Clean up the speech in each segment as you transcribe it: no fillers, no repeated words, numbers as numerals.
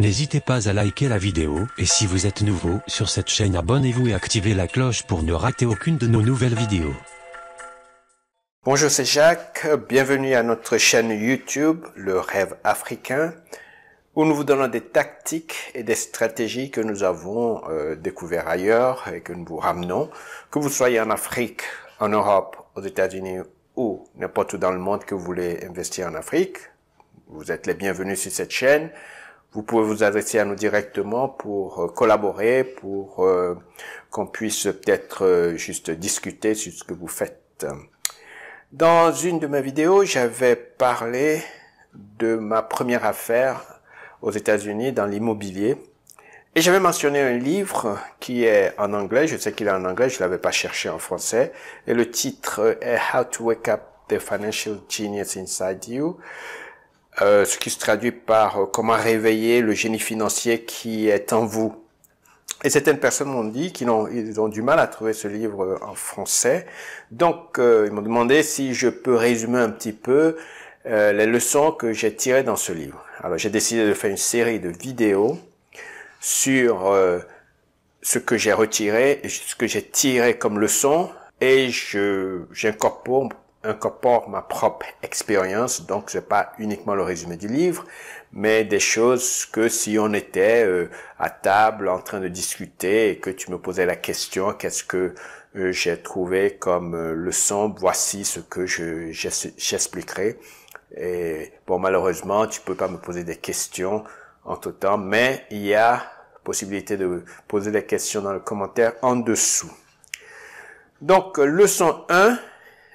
N'hésitez pas à liker la vidéo, et si vous êtes nouveau sur cette chaîne, abonnez-vous et activez la cloche pour ne rater aucune de nos nouvelles vidéos. Bonjour, c'est Jacques, bienvenue à notre chaîne YouTube, Le Rêve Africain, où nous vous donnons des tactiques et des stratégies que nous avons découvertes ailleurs et que nous vous ramenons. Que vous soyez en Afrique, en Europe, aux États-Unis ou n'importe où dans le monde que vous voulez investir en Afrique, vous êtes les bienvenus sur cette chaîne. Vous pouvez vous adresser à nous directement pour collaborer, pour qu'on puisse peut-être juste discuter sur ce que vous faites. Dans une de mes vidéos, j'avais parlé de ma première affaire aux États-Unis dans l'immobilier. Et j'avais mentionné un livre qui est en anglais. Je sais qu'il est en anglais, je ne l'avais pas cherché en français. Et le titre est How to Wake Up the Financial Genius Inside You. Ce qui se traduit par comment réveiller le génie financier qui est en vous. Et certaines personnes m'ont dit qu'ils ont du mal à trouver ce livre en français. Donc, ils m'ont demandé si je peux résumer un petit peu les leçons que j'ai tirées dans ce livre. Alors, j'ai décidé de faire une série de vidéos sur ce que j'ai retiré et ce que j'ai tiré comme leçon, et j'incorpore ma propre expérience. Donc, c'est pas uniquement le résumé du livre, mais des choses que si on était à table en train de discuter et que tu me posais la question, qu'est-ce que j'ai trouvé comme leçon, voici ce que j'expliquerai. Et bon, malheureusement, tu peux pas me poser des questions en tout temps, mais il y a possibilité de poser des questions dans le commentaire en dessous. Donc, leçon 1,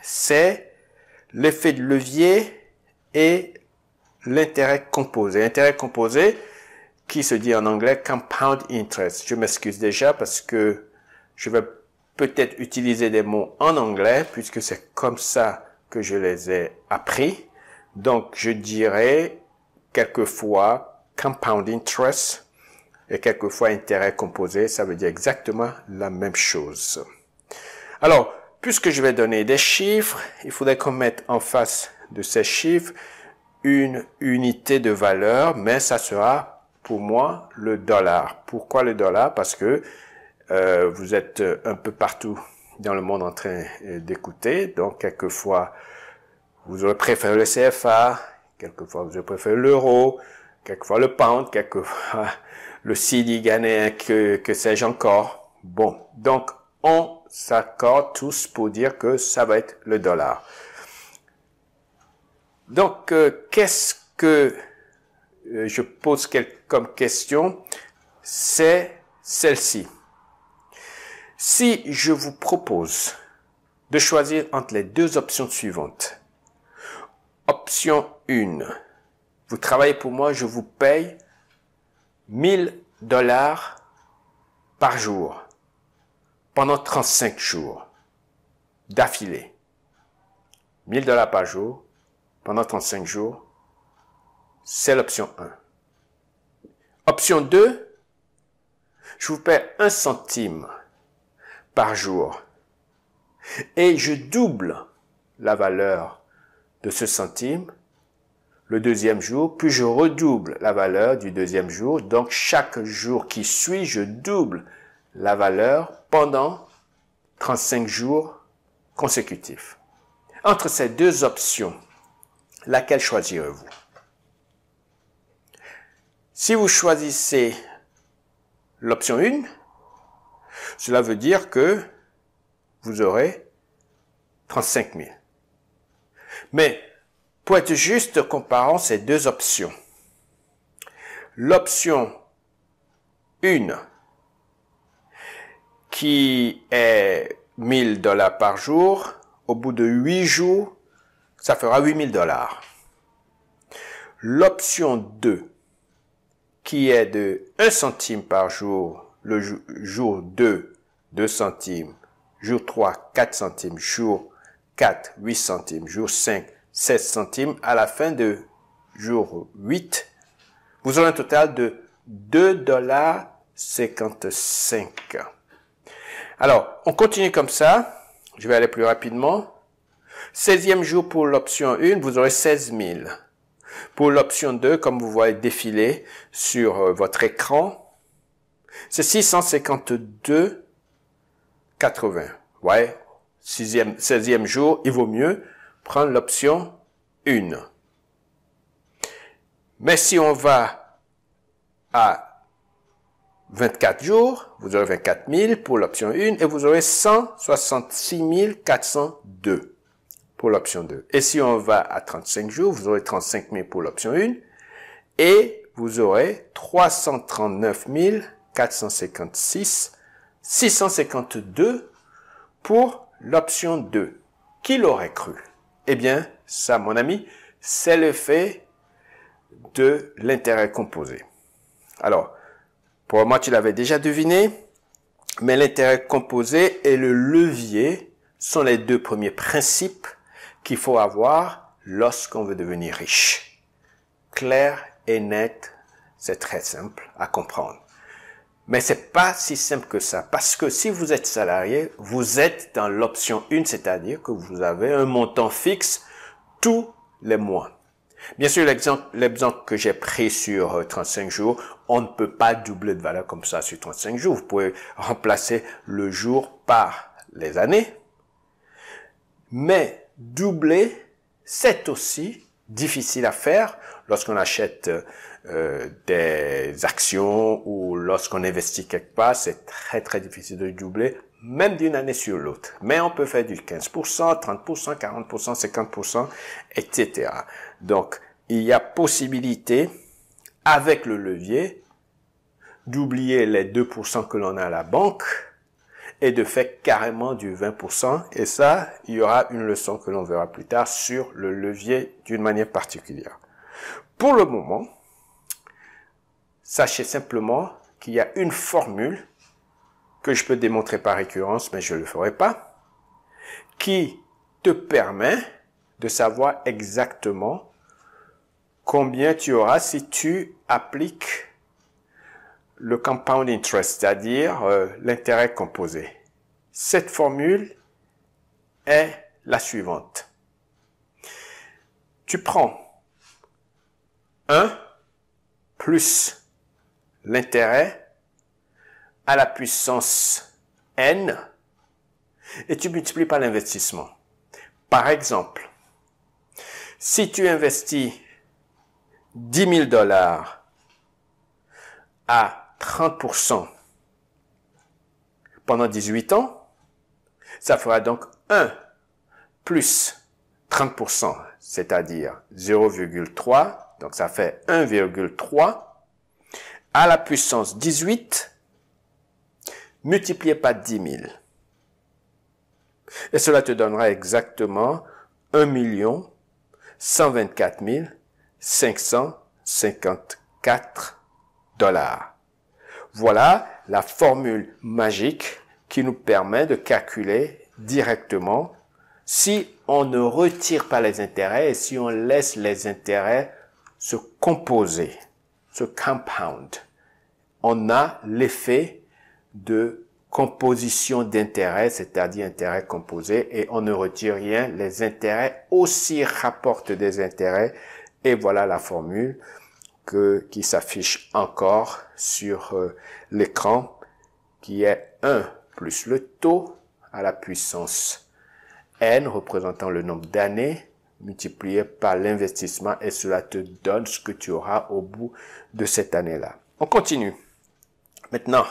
c'est l'effet de levier et l'intérêt composé. Intérêt composé qui se dit en anglais compound interest. Je m'excuse déjà parce que je vais peut-être utiliser des mots en anglais puisque c'est comme ça que je les ai appris. Donc, je dirais quelquefois compound interest et quelquefois intérêt composé. Ça veut dire exactement la même chose. Alors, puisque je vais donner des chiffres, il faudrait qu'on mette en face de ces chiffres une unité de valeur, mais ça sera pour moi le dollar. Pourquoi le dollar? Parce que vous êtes un peu partout dans le monde en train d'écouter, donc quelquefois vous aurez préféré le CFA, quelquefois vous aurez préféré l'euro, quelquefois le pound, quelquefois le cedi ghanéen, que sais-je encore. Bon, donc on s'accorde tous pour dire que ça va être le dollar. Donc, qu'est-ce que je pose comme question? C'est celle-ci. Si je vous propose de choisir entre les deux options suivantes. Option 1. Vous travaillez pour moi, je vous paye $1000 par jour pendant 35 jours d'affilée. $1000 par jour pendant 35 jours, c'est l'option 1. Option 2, je vous paie 1 centime par jour et je double la valeur de ce centime le deuxième jour, puis je redouble la valeur du deuxième jour. Donc, chaque jour qui suit, je double la valeur pendant 35 jours consécutifs. Entre ces deux options, laquelle choisirez-vous? Si vous choisissez l'option 1, cela veut dire que vous aurez 35 000. Mais pour être juste, comparons ces deux options. L'option 1, qui est $1000 par jour, au bout de 8 jours, ça fera $8000. L'option 2, qui est de 1 centime par jour, le jour 2, 2 centimes, jour 3, 4 centimes, jour 4, 8 centimes, jour 5, 16 centimes, à la fin de jour 8, vous aurez un total de $2,55. Alors, on continue comme ça. Je vais aller plus rapidement. 16e jour pour l'option 1, vous aurez 16 000. Pour l'option 2, comme vous voyez défiler sur votre écran, c'est 652,80. Ouais, 16e jour, il vaut mieux prendre l'option 1. Mais si on va à 24 jours, vous aurez 24 000 pour l'option 1 et vous aurez 166 402 pour l'option 2. Et si on va à 35 jours, vous aurez 35 000 pour l'option 1 et vous aurez 339 456, 652 pour l'option 2. Qui l'aurait cru? Eh bien, ça, mon ami, c'est l'effet de l'intérêt composé. Alors, pour moi, tu l'avais déjà deviné, mais l'intérêt composé et le levier sont les deux premiers principes qu'il faut avoir lorsqu'on veut devenir riche. Clair et net, c'est très simple à comprendre. Mais c'est pas si simple que ça, parce que si vous êtes salarié, vous êtes dans l'option 1, c'est-à-dire que vous avez un montant fixe tous les mois. Bien sûr, l'exemple que j'ai pris sur 35 jours, on ne peut pas doubler de valeur comme ça sur 35 jours. Vous pouvez remplacer le jour par les années. Mais doubler, c'est aussi difficile à faire lorsqu'on achète des actions ou lorsqu'on investit quelque part. C'est très difficile de doubler, même d'une année sur l'autre. Mais on peut faire du 15%, 30%, 40%, 50%, etc. Donc, il y a possibilité, avec le levier, d'oublier les 2% que l'on a à la banque et de faire carrément du 20%. Et ça, il y aura une leçon que l'on verra plus tard sur le levier d'une manière particulière. Pour le moment, sachez simplement qu'il y a une formule que je peux démontrer par récurrence, mais je ne le ferai pas, qui te permet de savoir exactement combien tu auras si tu appliques le compound interest, c'est-à-dire l'intérêt composé. Cette formule est la suivante. Tu prends 1 plus l'intérêt à la puissance n et tu multiplies par l'investissement. Par exemple, si tu investis 10 000 $ à 30% pendant 18 ans, ça fera donc 1 plus 30%, c'est-à-dire 0,3, donc ça fait 1,3 à la puissance 18 multiplié par 10 000. Et cela te donnera exactement 1 124 554 $. Voilà la formule magique qui nous permet de calculer directement si on ne retire pas les intérêts et si on laisse les intérêts se composer, se compound. On a l'effet de composition d'intérêts, c'est-à-dire intérêts composés, et on ne retire rien. Les intérêts aussi rapportent des intérêts. Et voilà la formule qui s'affiche encore sur l'écran, qui est 1 plus le taux à la puissance n, représentant le nombre d'années, multiplié par l'investissement, et cela te donne ce que tu auras au bout de cette année-là. On continue. Maintenant,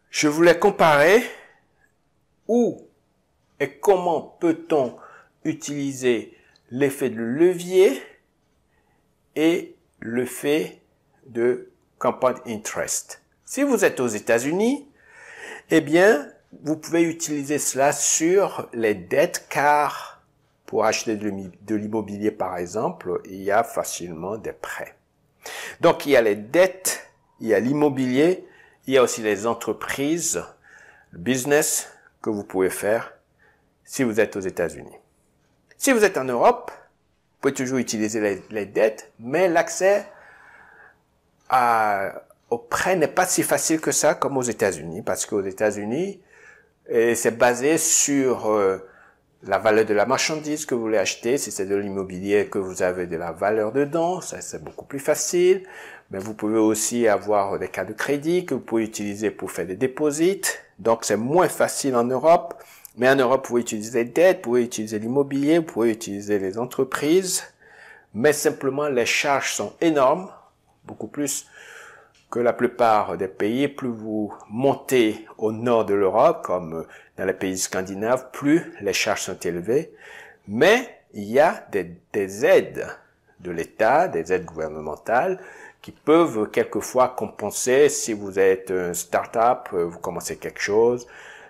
je voulais comparer où et comment peut-on utiliser l'effet de levier et l'effet de compound interest. Si vous êtes aux États-Unis, eh bien, vous pouvez utiliser cela sur les dettes, car pour acheter de l'immobilier, par exemple, il y a facilement des prêts. Donc, il y a les dettes, il y a l'immobilier, il y a aussi les entreprises, le business que vous pouvez faire si vous êtes aux États-Unis. Si vous êtes en Europe, vous pouvez toujours utiliser les dettes, mais l'accès au prêt n'est pas si facile que ça comme aux États-Unis, parce qu'aux États-Unis, c'est basé sur la valeur de la marchandise que vous voulez acheter. Si c'est de l'immobilier, que vous avez de la valeur dedans, ça c'est beaucoup plus facile. Mais vous pouvez aussi avoir des cartes de crédit que vous pouvez utiliser pour faire des dépôts. Donc c'est moins facile en Europe. Mais en Europe, vous pouvez utiliser les dettes, vous pouvez utiliser l'immobilier, vous pouvez utiliser les entreprises. Mais simplement, les charges sont énormes, beaucoup plus que la plupart des pays. Plus vous montez au nord de l'Europe, comme dans les pays scandinaves, plus les charges sont élevées. Mais il y a des aides de l'État, des aides gouvernementales, qui peuvent quelquefois compenser. Si vous êtes un start-up, vous commencez quelque chose,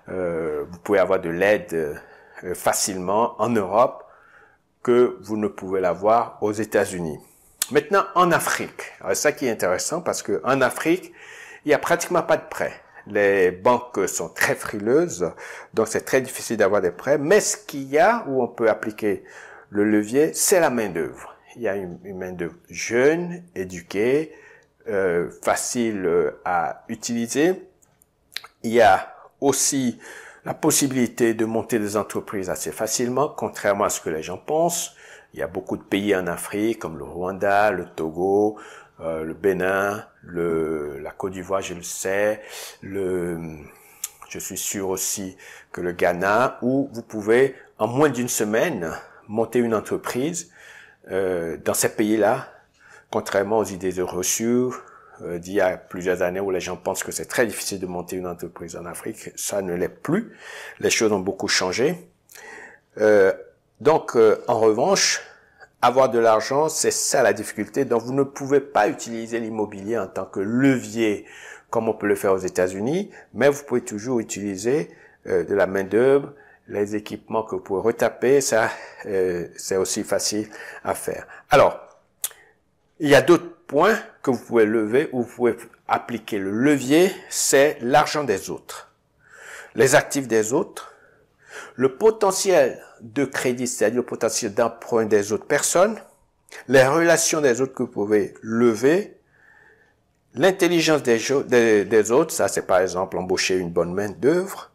vous pouvez avoir de l'aide facilement en Europe que vous ne pouvez l'avoir aux États-Unis. Maintenant, en Afrique, c'est ça qui est intéressant parce que en Afrique, il n'y a pratiquement pas de prêts. Les banques sont très frileuses, donc c'est très difficile d'avoir des prêts. Mais ce qu'il y a où on peut appliquer le levier, c'est la main-d'œuvre. Il y a une main-d'œuvre jeune, éduquée, facile à utiliser. Il y a aussi la possibilité de monter des entreprises assez facilement, contrairement à ce que les gens pensent. Il y a beaucoup de pays en Afrique, comme le Rwanda, le Togo, le Bénin, la Côte d'Ivoire, je le sais, je suis sûr aussi que le Ghana, où vous pouvez, en moins d'une semaine, monter une entreprise dans ces pays-là, contrairement aux idées reçues d'il y a plusieurs années où les gens pensent que c'est très difficile de monter une entreprise en Afrique. Ça ne l'est plus. Les choses ont beaucoup changé. Donc, en revanche, avoir de l'argent, c'est ça la difficulté. Donc, vous ne pouvez pas utiliser l'immobilier en tant que levier comme on peut le faire aux États-Unis, mais vous pouvez toujours utiliser de la main-d'œuvre, les équipements que vous pouvez retaper. Ça, c'est aussi facile à faire. Alors, il y a d'autres points que vous pouvez lever ou vous pouvez appliquer le levier, c'est l'argent des autres, les actifs des autres, le potentiel de crédit, c'est-à-dire le potentiel d'emprunt des autres personnes, les relations des autres que vous pouvez lever, l'intelligence des autres, ça c'est par exemple embaucher une bonne main d'œuvre,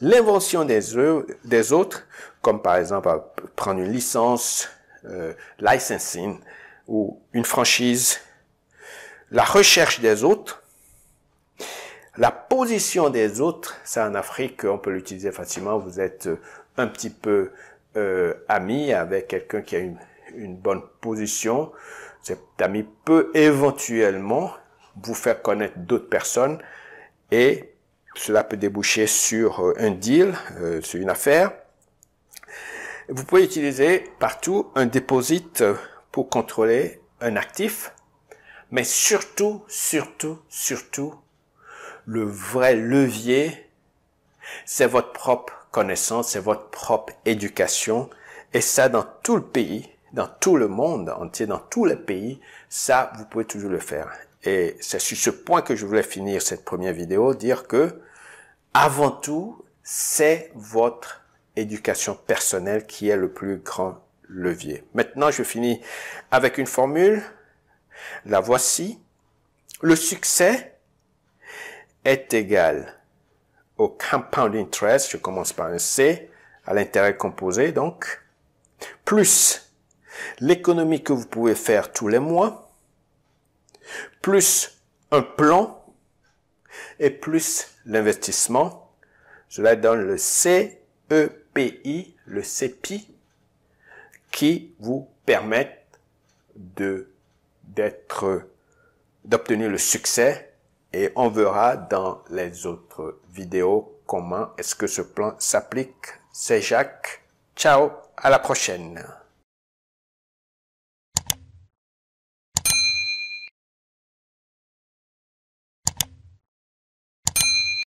l'invention des autres, comme par exemple prendre une licence, licensing, ou une franchise, la recherche des autres, la position des autres. Ça en Afrique, on peut l'utiliser facilement. Vous êtes un petit peu ami avec quelqu'un qui a une bonne position. Cet ami peut éventuellement vous faire connaître d'autres personnes et cela peut déboucher sur un deal, sur une affaire. Vous pouvez utiliser partout un deposit pour contrôler un actif, mais surtout, le vrai levier, c'est votre propre connaissance, c'est votre propre éducation, et ça dans tout le pays, dans tout le monde entier, dans tous les pays, ça, vous pouvez toujours le faire. Et c'est sur ce point que je voulais finir cette première vidéo, dire que, avant tout, c'est votre éducation personnelle qui est le plus grand levier. Maintenant, je finis avec une formule. La voici. Le succès est égal au compound interest, je commence par un C, à l'intérêt composé donc, plus l'économie que vous pouvez faire tous les mois, plus un plan, et plus l'investissement. Cela donne le CEPI, le CEPI, qui vous permettent d'obtenir le succès, et on verra dans les autres vidéos comment est-ce que ce plan s'applique. C'est Jacques. Ciao, à la prochaine.